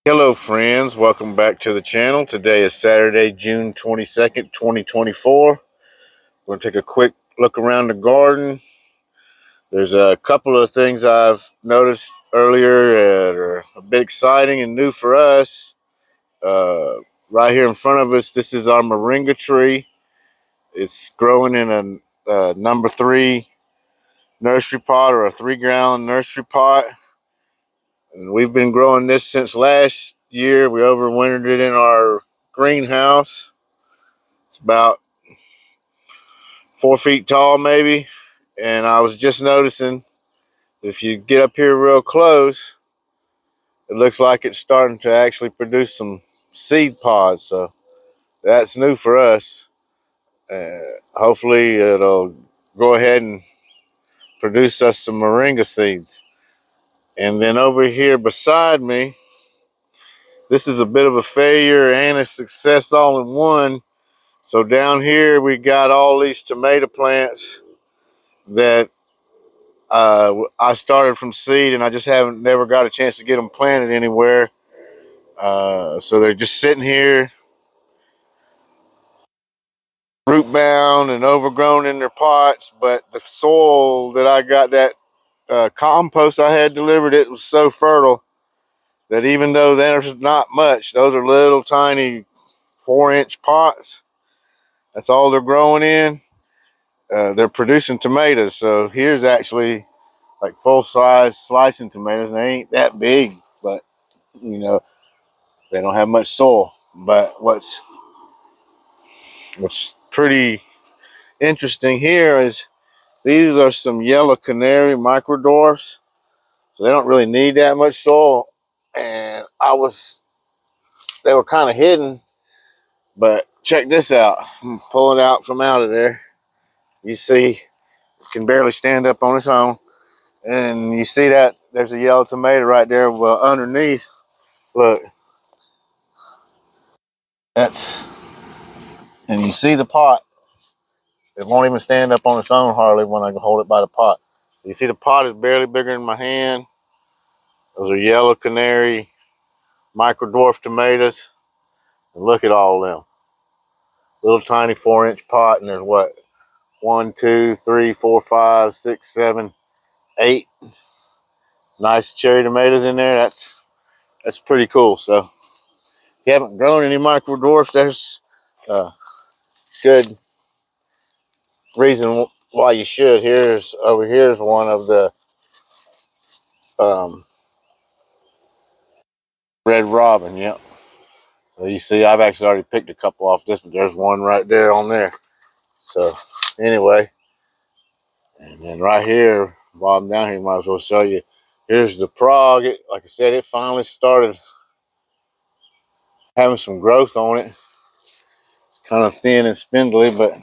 Hello friends, welcome back to the channel. Today is Saturday, June 22nd, 2024. We're going to take a quick look around the garden. There's a couple of things I've noticed earlier that are a bit exciting and new for us. Right here in front of us, this is our Moringa tree. It's growing in a number 3 nursery pot, or a 3-gallon nursery pot. And we've been growing this since last year. We overwintered it in our greenhouse. It's about 4 feet tall, maybe. And I was just noticing, if you get up here real close, it looks like it's starting to actually produce some seed pods. So that's new for us. Hopefully it'll go ahead and produce us some moringa seeds. And then over here beside me, this is a bit of a failure and a success all in one. So down here we got all these tomato plants that I started from seed, and I just never got a chance to get them planted anywhere. So they're just sitting here, root bound and overgrown in their pots. But the soil that I got, that compost I had delivered, it was so fertile that even though there's not much, those are little tiny 4-inch pots. That's all they're growing in. They're producing tomatoes. So here's actually like full-size slicing tomatoes. They ain't that big, but you know, they don't have much soil. But what's pretty interesting here is these are some yellow canary micro-dwarfs. So they don't really need that much soil. And they were kind of hidden, but check this out. I'm pulling it out from out of there. You see, it can barely stand up on its own. And you see that there's a yellow tomato right there. Well, underneath, look, and you see the pot. It won't even stand up on its own hardly when I hold it by the pot. You see the pot is barely bigger than my hand. Those are yellow canary micro-dwarf tomatoes. And look at all of them. Little tiny 4-inch pot, and there's what? 1, 2, 3, 4, 5, 6, 7, 8 nice cherry tomatoes in there. That's pretty cool. So if you haven't grown any micro-dwarfs, there's a good reason why you should. Over here's one of the red robin. Yep. So you see, I've actually already picked a couple off this, but there's one right there on there. So anyway, and then right here, while I'm down here, might as well show you. Here's the prog. Like I said, it finally started having some growth on it. Kind of thin and spindly, but I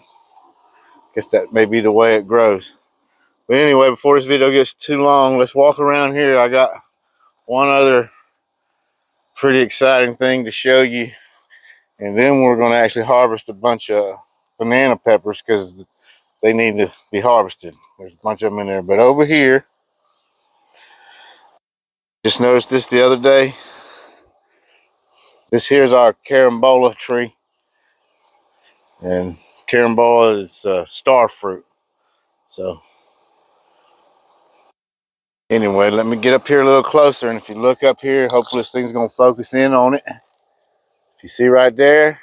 guess that may be the way it grows. But anyway, before this video gets too long, let's walk around here. I got one other pretty exciting thing to show you. And then we're going to actually harvest a bunch of banana peppers because they need to be harvested. There's a bunch of them in there. But over here, just noticed this the other day. This here's our carambola tree. And carambola is star fruit. So anyway, let me get up here a little closer. And if you look up here, hopefully this thing's going to focus in on it. If you see right there,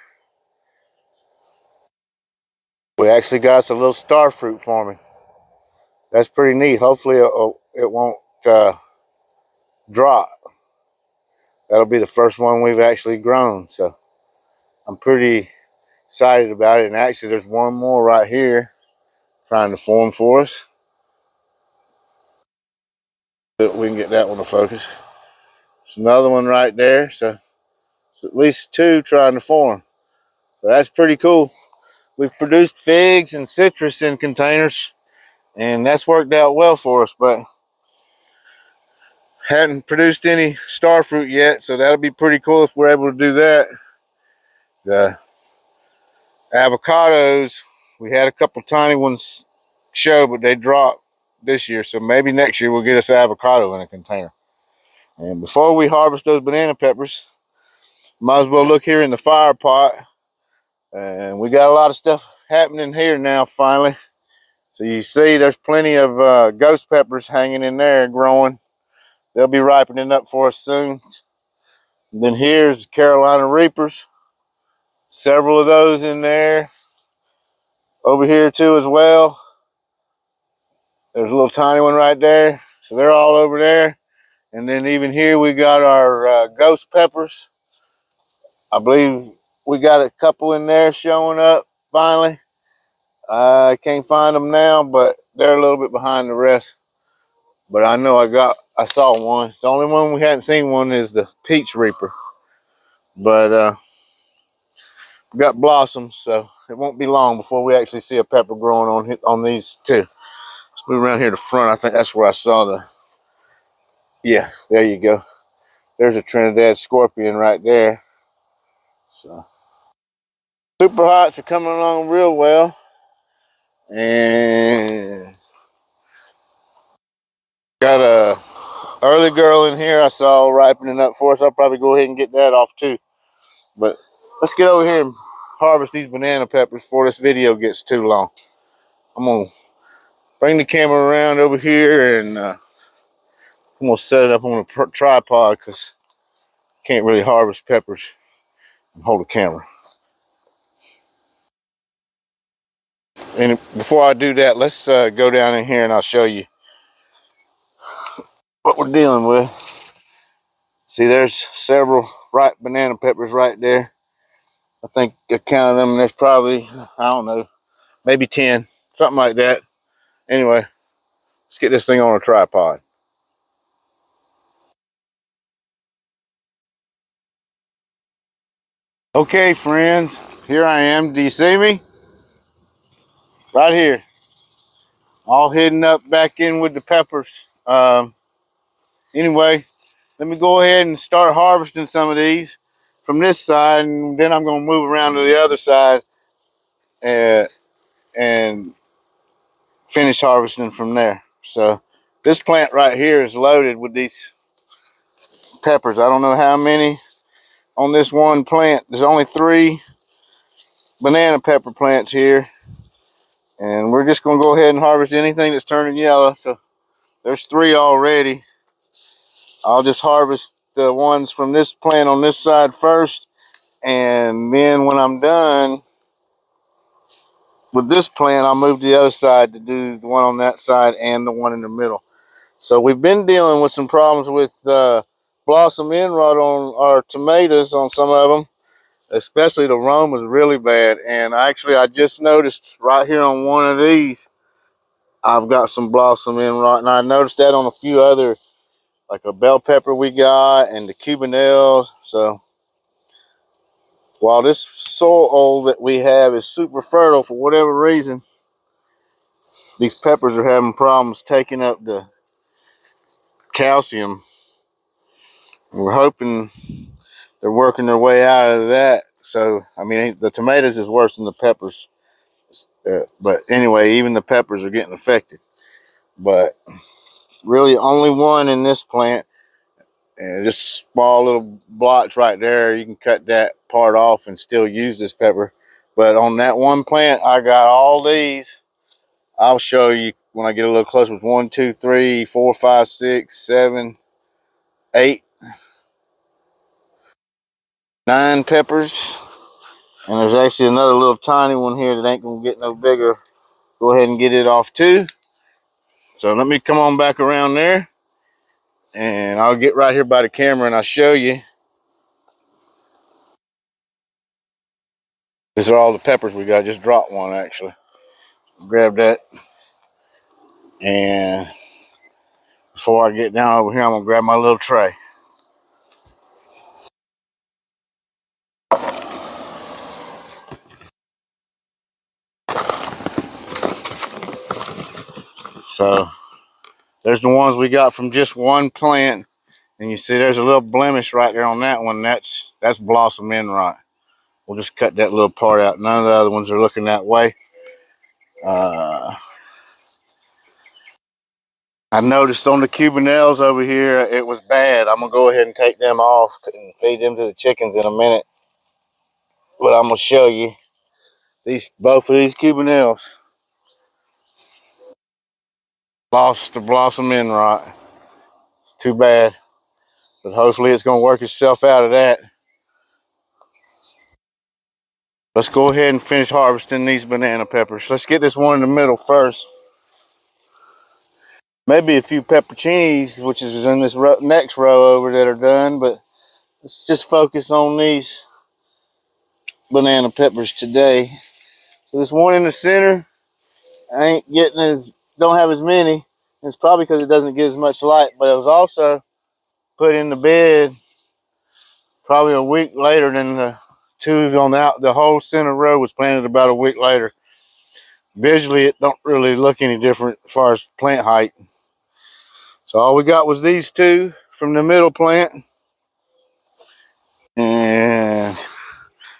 we actually got us a little star fruit forming. That's pretty neat. Hopefully it won't drop. That'll be the first one we've actually grown. So I'm pretty excited about it. And actually there's one more right here trying to form for us. We can get that one to focus. There's another one right there. So at least 2 trying to form. So that's pretty cool. We've produced figs and citrus in containers, and that's worked out well for us, but hadn't produced any star fruit yet, so that'll be pretty cool if we're able to do that. The avocados, we had a couple tiny ones show, but they dropped this year, so maybe next year we'll get us avocado in a container. And before we harvest those banana peppers, might as well look here in the fire pot. And we got a lot of stuff happening here now finally. So you see there's plenty of ghost peppers hanging in there growing. They'll be ripening up for us soon. And then here's Carolina Reapers. Several of those in there. Over here too as well. There's a little tiny one right there. So they're all over there. And then even here we got our ghost peppers. I believe we got a couple in there showing up finally. I can't find them now, but they're a little bit behind the rest. But I know I saw one. The only one we hadn't seen one is the Peach Reaper. But we got blossoms, so it won't be long before we actually see a pepper growing on these too. Let's move around here to the front. I think that's where I saw yeah, there you go. There's a Trinidad scorpion right there. So super hots are coming along real well. And got a early girl in here I saw ripening up for us. I'll probably go ahead and get that off too. But let's get over here and harvest these banana peppers before this video gets too long. I'm gonna bring the camera around over here and I'm gonna set it up on a tripod because I can't really harvest peppers and hold a camera. And before I do that, let's go down in here and I'll show you what we're dealing with. See, there's several ripe banana peppers right there. I think I counted them and there's probably, I don't know, maybe 10, something like that. Anyway, let's get this thing on a tripod. Okay, friends, here I am. Do you see me? Right here. All hidden up back in with the peppers. Anyway, let me go ahead and start harvesting some of these from this side, and then I'm going to move around to the other side and finish harvesting from there. So this plant right here is loaded with these peppers. I don't know how many on this one plant. There's only 3 banana pepper plants here, and we're just going to go ahead and harvest anything that's turning yellow. So there's 3 already. I'll just harvest the ones from this plant on this side first, and then when I'm done with this plant, I'll move to the other side to do the one on that side and the one in the middle. So we've been dealing with some problems with blossom end rot on our tomatoes on some of them, especially the Rome was really bad. And actually I just noticed right here on one of these, I've got some blossom end rot, and I noticed that on a few other, like a bell pepper we got and the Cubanelles. So while this soil that we have is super fertile, for whatever reason, these peppers are having problems taking up the calcium. We're hoping they're working their way out of that. So, I mean, the tomatoes is worse than the peppers. But anyway, even the peppers are getting affected. But really only one in this plant. And just small little blotch right there. You can cut that part off and still use this pepper. But on that one plant, I got all these. I'll show you when I get a little closer. With 1, 2, 3, 4, 5, 6, 7, 8, 9 peppers. And there's actually another little tiny one here that ain't gonna get no bigger. Go ahead and get it off too. So let me come on back around there, and I'll get right here by the camera and I'll show you. These are all the peppers we got. I just dropped one actually. Grab that. And before I get down over here, I'm gonna grab my little tray. So there's the ones we got from just one plant. And you see there's a little blemish right there on that one. That's blossom end rot. We'll just cut that little part out. None of the other ones are looking that way. I noticed on the Cubanelles over here, it was bad. I'm going to go ahead and take them off and feed them to the chickens in a minute. But I'm going to show you both of these Cubanelles lost the blossom end rot. Too bad. But hopefully it's going to work itself out of that. Let's go ahead and finish harvesting these banana peppers. Let's get this one in the middle first. Maybe a few pepperoncinis, which is in this next row over, that are done, but let's just focus on these banana peppers today. So this one in the center, I ain't getting don't have as many. It's probably because it doesn't get as much light, but it was also put in the bed probably a week later than the two on the whole center row was planted about a week later. Visually, it don't really look any different as far as plant height. So all we got was these two from the middle plant. And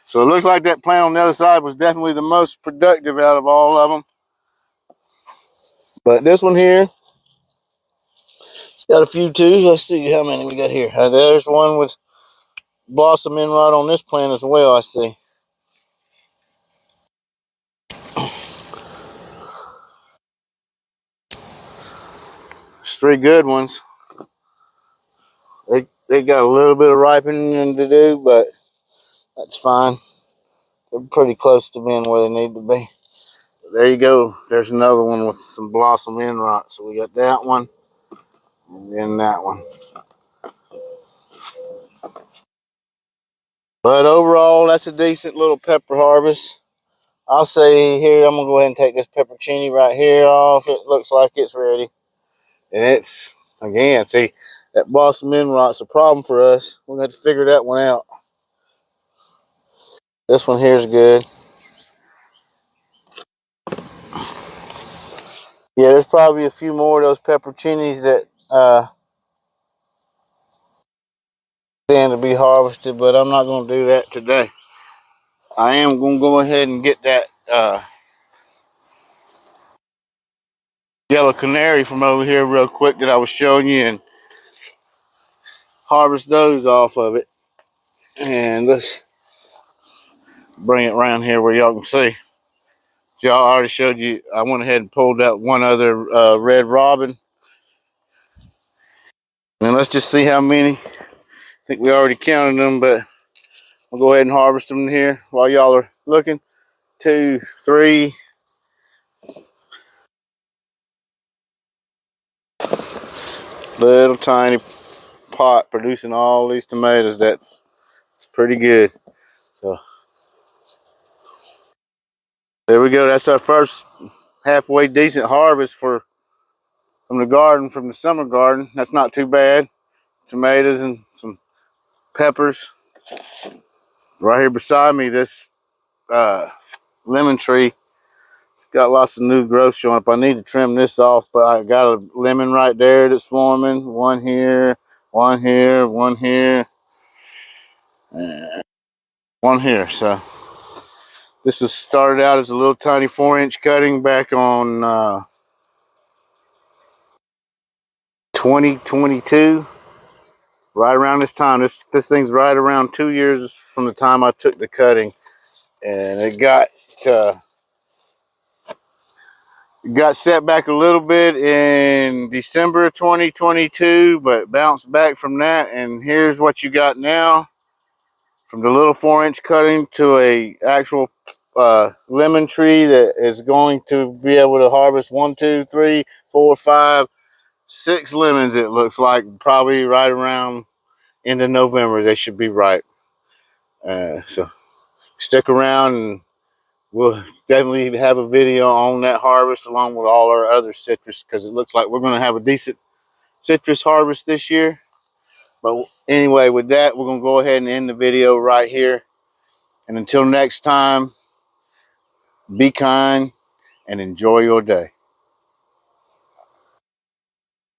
so it looks like that plant on the other side was definitely the most productive out of all of them. But this one here, it's got a few too. Let's see how many we got here. There's one with blossom end right on this plant as well, I see. There's three good ones. They got a little bit of ripening to do, but that's fine. They're pretty close to being where they need to be. There you go. There's another one with some blossom end rot. So we got that one and then that one. But overall, that's a decent little pepper harvest. I'll say here, I'm going to go ahead and take this pepperoncini right here off. It looks like it's ready. And it's, again, see, that blossom end rot's a problem for us. We're going to have to figure that one out. This one here is good. Yeah, there's probably a few more of those pepperoncinis that stand to be harvested, but I'm not going to do that today. I am going to go ahead and get that yellow canary from over here real quick that I was showing you and harvest those off of it. And let's bring it around here where y'all can see. Y'all already showed you, I went ahead and pulled out one other red robin. And let's just see how many. I think we already counted them, but we'll go ahead and harvest them here while y'all are looking. 2, 3. Little tiny pot producing all these tomatoes. It's pretty good. So there we go. That's our first halfway decent harvest from the garden, from the summer garden. That's not too bad. Tomatoes and some peppers. Right here beside me, this lemon tree, it's got lots of new growth showing up. I need to trim this off, but I got a lemon right there that's forming. One here, one here, one here, and one here. So this has started out as a little tiny 4-inch cutting back on 2022. Right around this time. This thing's right around 2 years from the time I took the cutting, and it got set back a little bit in December of 2022, but bounced back from that. And here's what you got now, from the little 4-inch cutting to a actual lemon tree that is going to be able to harvest 1, 2, 3, 4, 5, 6 lemons. It looks like probably right around end of November they should be ripe. So stick around and we'll definitely have a video on that harvest along with all our other citrus, because it looks like we're going to have a decent citrus harvest this year. But anyway, with that, we're going to go ahead and end the video right here. And until next time, be kind and enjoy your day.